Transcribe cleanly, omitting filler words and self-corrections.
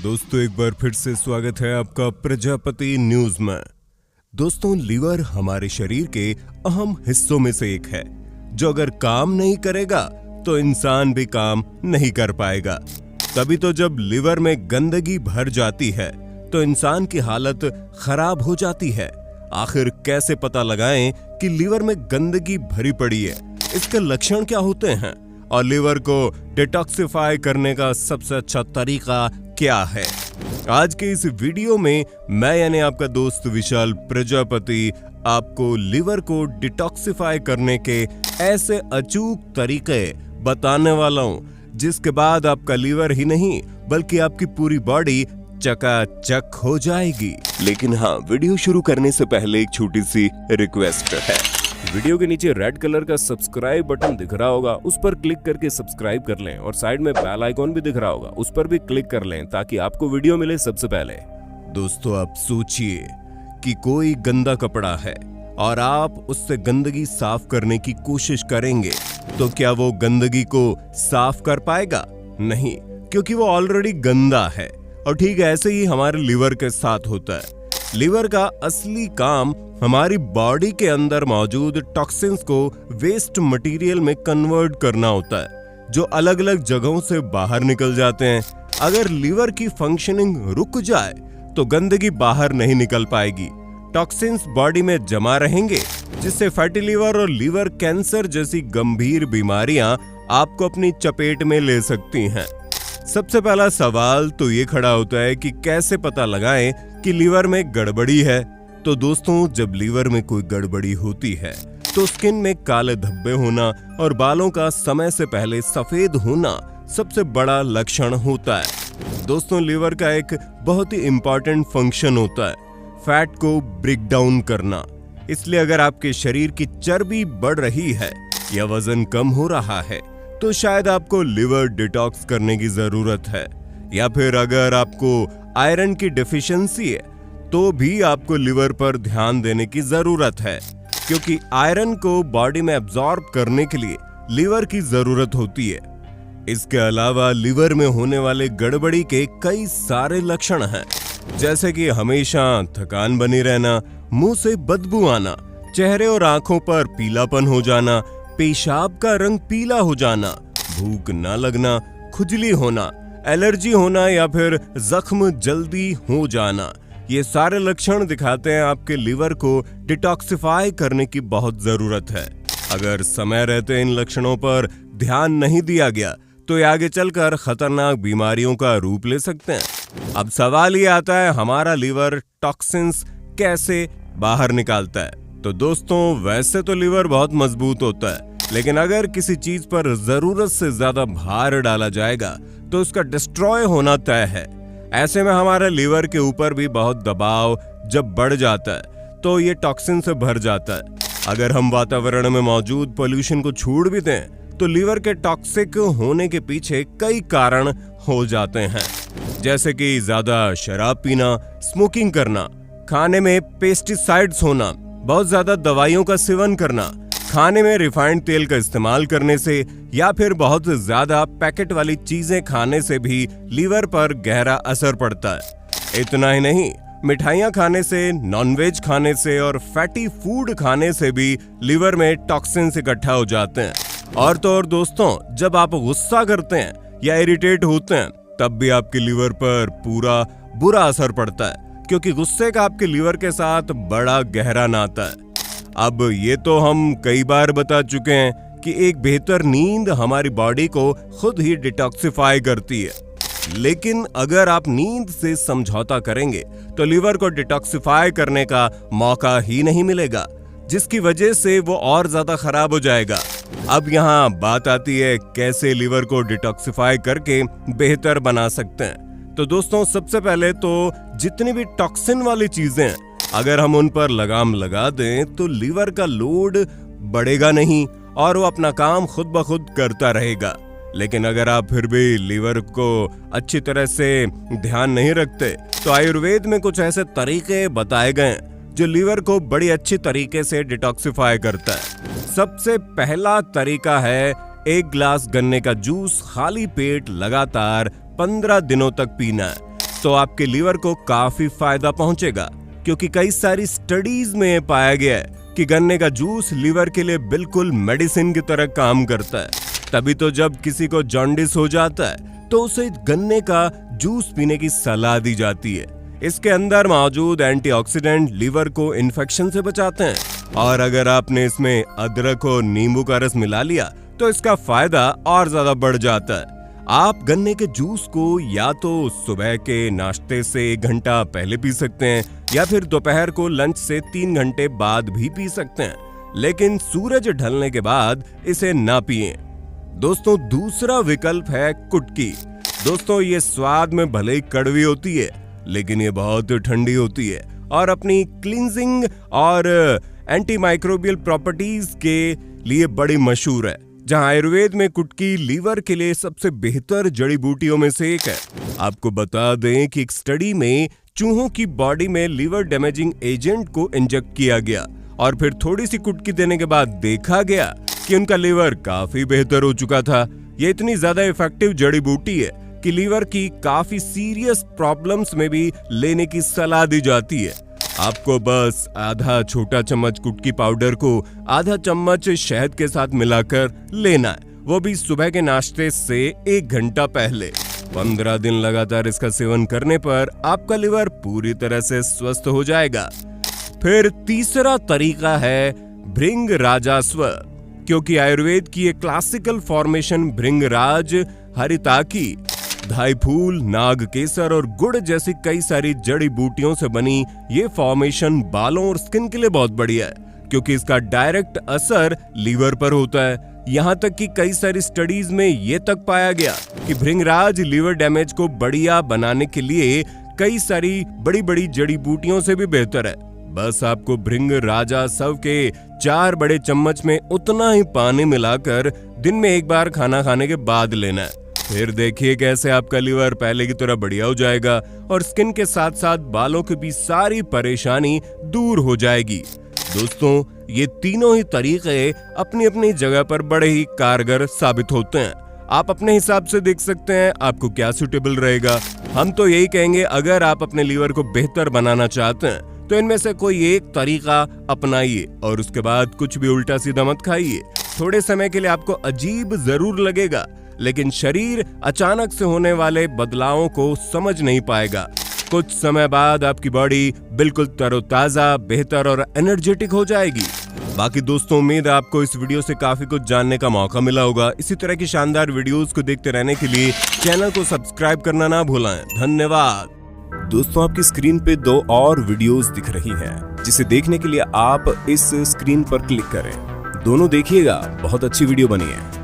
दोस्तों एक बार फिर से स्वागत है आपका प्रजापति न्यूज में। दोस्तों लीवर हमारे शरीर के अहम हिस्सों में से एक है जो अगर काम नहीं करेगा तो इंसान भी काम नहीं कर पाएगा। तभी तो जब लीवर में गंदगी भर जाती है तो इंसान की हालत खराब हो जाती है। आखिर कैसे पता लगाएं कि लीवर में गंदगी भरी पड़ी है, इसके लक्षण क्या होते हैं और लीवर को डिटॉक्सिफाई करने का सबसे अच्छा तरीका क्या है। आज के इस वीडियो में मैं यानी आपका दोस्त विशाल प्रजापति आपको लीवर को डिटॉक्सिफाई करने के ऐसे अचूक तरीके बताने वाला हूं जिसके बाद आपका लीवर ही नहीं बल्कि आपकी पूरी बॉडी चकाचक हो जाएगी। लेकिन हाँ, वीडियो शुरू करने से पहले एक छोटी सी रिक्वेस्ट है। वीडियो के नीचे रेड कलर का सब्सक्राइब बटन दिख रहा होगा, उस पर क्लिक करके सब्सक्राइब कर लें और साइड में बेल आइकॉन भी दिख रहा होगा, उस पर भी क्लिक कर लें ताकि आपको वीडियो मिले सबसे पहले। दोस्तों आप सोचिए कि कोई गंदा कपड़ा है और आप उससे गंदगी साफ करने की कोशिश करेंगे तो क्या वो गंदगी को साफ कर पाएगा? नहीं, क्योंकि वो ऑलरेडी गंदा है। और ठीक ऐसे ही हमारे लीवर के साथ होता है। लीवर का असली काम हमारी बॉडी के अंदर मौजूद टॉक्सिन्स को वेस्ट मटेरियल में कन्वर्ट करना होता है जो अलग अलग जगहों से बाहर निकल जाते हैं। अगर लीवर की फंक्शनिंग रुक जाए तो गंदगी बाहर नहीं निकल पाएगी, टॉक्सिन्स बॉडी में जमा रहेंगे जिससे फैटी लीवर और लीवर कैंसर जैसी गंभीर बीमारियां आपको अपनी चपेट में ले सकती हैं। सबसे पहला सवाल तो ये खड़ा होता है कि कैसे पता लगाएं कि लीवर में गड़बड़ी है। तो दोस्तों जब लीवर में कोई गड़बड़ी होती है तो स्किन में काले धब्बे होना और बालों का समय से पहले सफेद होना सबसे बड़ा लक्षण होता है। दोस्तों लीवर का एक बहुत ही इंपॉर्टेंट फंक्शन होता है फैट को ब्रेक डाउन करना। इसलिए अगर आपके शरीर की चर्बी बढ़ रही है या वजन कम हो रहा है तो शायद आपको लिवर डिटॉक्स करने की जरूरत है, या फिर अगर आपको आयरन की डेफिशिएंसी है तो भी आपको लिवर पर ध्यान देने की जरूरत है, क्योंकि आयरन को बॉडी में एब्जॉर्ब करने के लिए लिवर की जरूरत होती है। इसके अलावा लिवर में होने वाले गड़बड़ी के कई सारे लक्षण हैं, जैसे कि हमेशा थकान बनी रहना, मुंह से बदबू आना, चेहरे और आंखों पर पीलापन हो जाना, पेशाब का रंग पीला हो जाना, भूख न लगना, खुजली होना, एलर्जी होना या फिर जख्म जल्दी हो जाना। ये सारे लक्षण दिखाते हैं आपके लिवर को डिटॉक्सिफाई करने की बहुत जरूरत है। अगर समय रहते इन लक्षणों पर ध्यान नहीं दिया गया तो ये आगे चलकर खतरनाक बीमारियों का रूप ले सकते हैं। अब सवाल ये आता है, हमारा लिवर टॉक्सिन्स कैसे बाहर निकालता है? तो दोस्तों वैसे तो लिवर बहुत मजबूत होता है, लेकिन अगर किसी चीज पर जरूरत से ज्यादा भार डाला जाएगा तो उसका डिस्ट्रॉय होना तय है। ऐसे में हमारे लिवर के ऊपर भी बहुत दबाव जब बढ़ जाता है तो ये टॉक्सिन से भर जाता है। अगर हम वातावरण में मौजूद पोल्यूशन को छोड़ भी दें तो लिवर के टॉक्सिक होने के पीछे कई कारण हो जाते हैं, जैसे कि ज्यादा शराब पीना, स्मोकिंग करना, खाने में पेस्टिसाइड्स होना, बहुत ज्यादा दवाइयों का सेवन करना, खाने में रिफाइंड तेल का इस्तेमाल करने से या फिर बहुत ज्यादा पैकेट वाली चीजें खाने से भी लीवर पर गहरा असर पड़ता है। इतना ही नहीं, मिठाइयाँ खाने से, नॉनवेज खाने से और फैटी फूड खाने से भी लिवर में टॉक्सिन्स इकट्ठा हो जाते हैं। और तो और दोस्तों जब आप गुस्सा करते हैं या इरिटेट होते हैं तब भी आपके लिवर पर पूरा बुरा असर पड़ता है, क्योंकि गुस्से का आपके लिवर के साथ बड़ा गहरा नाता है। अब ये तो हम कई बार बता चुके हैं कि एक बेहतर नींद हमारी बॉडी को खुद ही डिटॉक्सिफाई करती है, लेकिन अगर आप नींद से समझौता करेंगे तो लिवर को डिटॉक्सिफाई करने का मौका ही नहीं मिलेगा, जिसकी वजह से वो और ज्यादा खराब हो जाएगा। अब यहाँ बात आती है कैसे लिवर को डिटॉक्सिफाई करके बेहतर बना सकते हैं। तो दोस्तों सबसे पहले तो जितनी भी टॉक्सिन वाली चीजें हैं अगर हम उन पर लगाम लगा दें तो लीवर का लोड बढ़ेगा नहीं और वो अपना काम खुद ब खुद करता रहेगा। लेकिन अगर आप फिर भी लीवर को अच्छी तरह से ध्यान नहीं रखते तो आयुर्वेद में कुछ ऐसे तरीके बताए गए जो लीवर को बड़ी अच्छी तरीके से डिटॉक्सिफाई करता है। सबसे पहला तरीका है 1 गिलास गन्ने का जूस खाली पेट लगातार 15 दिनों तक पीना है। तो आपके लीवर को काफी फायदा पहुंचेगा, क्योंकि कई सारी स्टडीज में पाया गया है कि गन्ने का जूस लीवर के लिए बिल्कुल मेडिसिन की तरह काम करता है। तभी तो जब किसी को जॉन्डिस हो जाता है तो उसे गन्ने का जूस पीने की सलाह दी जाती है। इसके अंदर मौजूद एंटीऑक्सीडेंट लीवर को इन्फेक्शन से बचाते हैं, और अगर आपने इसमें अदरक और नींबू का रस मिला लिया तो इसका फायदा और ज्यादा बढ़ जाता है। आप गन्ने के जूस को या तो सुबह के नाश्ते से 1 घंटा पहले पी सकते हैं, या फिर दोपहर को लंच से 3 घंटे बाद भी पी सकते हैं, लेकिन सूरज ढलने के बाद इसे ना पिएं। दोस्तों, दूसरा विकल्प है कुटकी। दोस्तों, ये स्वाद में भले ही कड़वी होती है, लेकिन ये बहुत ठंडी होती है और अपनी क्लींजिंग और एंटीमाइक्रोबियल प्रॉपर्टीज के लिए बड़ी मशहूर है। जहां आयुर्वेद में कुटकी लीवर के लिए सबसे बेहतर जड़ी बूटियों में से एक है। आपको बता दें कि एक स्टडी में चूहों की बॉडी में लीवर डैमेजिंग एजेंट को इंजेक्ट किया गया और फिर थोड़ी सी कुटकी देने के बाद देखा गया कि उनका लीवर काफी बेहतर हो चुका था। ये इतनी ज्यादा इफेक्टिव जड़ी बूटी है कि लीवर की काफी सीरियस प्रॉब्लम्स में भी लेने की सलाह दी जाती है। आपको बस आधा छोटा चम्मच कुटकी पाउडर को आधा चम्मच शहद के साथ मिलाकर लेना है, वो भी सुबह के नाश्ते से 1 घंटा पहले। 15 दिन लगातार इसका सेवन करने पर आपका लिवर पूरी तरह से स्वस्थ हो जाएगा। फिर तीसरा तरीका है भृंगराजास्व, क्योंकि आयुर्वेद की एक क्लासिकल फॉर्मेशन भृंगराज, हरिताकी, धाई फूल, नाग केसर और गुड़ जैसी कई सारी जड़ी बूटियों से बनी ये फॉर्मेशन बालों और स्किन के लिए बहुत बढ़िया है, क्योंकि इसका डायरेक्ट असर लीवर पर होता है। यहाँ तक कि कई सारी स्टडीज में ये तक पाया गया कि भृंगराज लीवर डैमेज को बढ़िया बनाने के लिए कई सारी बड़ी बड़ी जड़ी बूटियों से भी बेहतर है। बस आपको भृंगराजास्व के 4 बड़े चम्मच में उतना ही पानी मिलाकर दिन में 1 बार खाना खाने के बाद लेना है। फिर देखिए कैसे आपका लिवर पहले की तरह बढ़िया हो जाएगा और स्किन के साथ साथ बालों की भी सारी परेशानी दूर हो जाएगी। दोस्तों, ये तीनों ही तरीके अपनी अपनी जगह पर बड़े ही कारगर साबित होते हैं। आप अपने हिसाब से देख सकते हैं आपको क्या सूटेबल रहेगा। हम तो यही कहेंगे, अगर आप अपने लीवर को बेहतर बनाना चाहते हैं तो इनमें से कोई एक तरीका अपनाइए और उसके बाद कुछ भी उल्टा सीधा मत खाइए। थोड़े समय के लिए आपको अजीब जरूर लगेगा, लेकिन शरीर अचानक से होने वाले बदलावों को समझ नहीं पाएगा। कुछ समय बाद आपकी बॉडी बिल्कुल तरोताजा, बेहतर और एनर्जेटिक हो जाएगी। बाकी दोस्तों, उम्मीद है आपको इस वीडियो से काफी कुछ जानने का मौका मिला होगा। इसी तरह की शानदार वीडियोस को देखते रहने के लिए चैनल को सब्सक्राइब करना ना भूलें। धन्यवाद। दोस्तों, आपकी स्क्रीन पे 2 और वीडियोस दिख रही हैं, जिसे देखने के लिए आप इस स्क्रीन पर क्लिक करें। दोनों देखिएगा, बहुत अच्छी वीडियो बनी है।